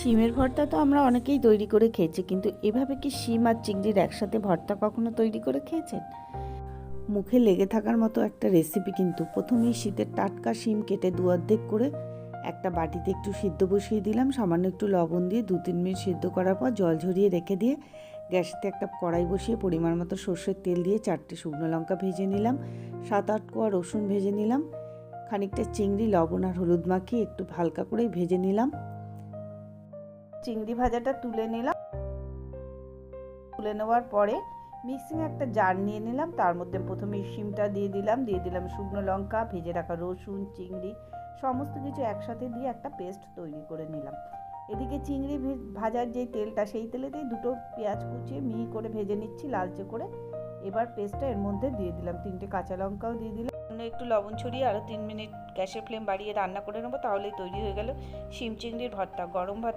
শিমের ভর্তা তো আমরা অনেকেই তৈরি করে খেয়েছি, কিন্তু এভাবে কি শিম আর চিংড়ির একসাথে ভর্তা কখনো তৈরি করে খেয়েছেন? মুখে লেগে থাকার মতো একটা রেসিপি। কিন্তু প্রথমেই শীতের টাটকা শিম কেটে দু অর্ধেক করে একটা বাটিতে একটু সিদ্ধ বসিয়ে দিলাম, সামান্য একটু লবণ দিয়ে 2-3 মিনিট সিদ্ধ করার পর জল ঝরিয়ে রেখে দিয়ে গ্যাসেতে একটা কড়াই বসিয়ে পরিমাণ মতো সর্ষের তেল দিয়ে 4টে শুকনো লঙ্কা ভেজে নিলাম, 7-8 কোয়া রসুন ভেজে নিলাম, খানিকটা চিংড়ি লবণ আর হলুদ মাখিয়ে একটু হালকা করে ভেজে নিলাম। চিংড়ি ভাজাটা তুলে নিলাম। তুলে নেওয়ার পরে মিক্সিংয়ে একটা জার নিয়ে নিলাম, তার মধ্যে প্রথমে শিমটা দিয়ে দিলাম শুকনো লঙ্কা, ভেজে রাখা রসুন, চিংড়ি সমস্ত কিছু একসাথে দিয়ে একটা পেস্ট তৈরি করে নিলাম। এদিকে চিংড়ি ভাজার যে তেলটা, সেই তেলেতেই দুটো পেঁয়াজ কুচিয়ে মিহি করে ভেজে নিচ্ছি লালচে করে। এবার পেস্টটা এর মধ্যে দিয়ে দিলাম, 3টে কাঁচা লঙ্কাও দিয়ে দিলাম, একটু লবণ ছড়িয়ে আরও 3 মিনিট গ্যাসের ফ্লেম বাড়িয়ে রান্না করে নেবো, তাহলেই তৈরি হয়ে গেল শিম চিংড়ির ভর্তা। গরম ভাত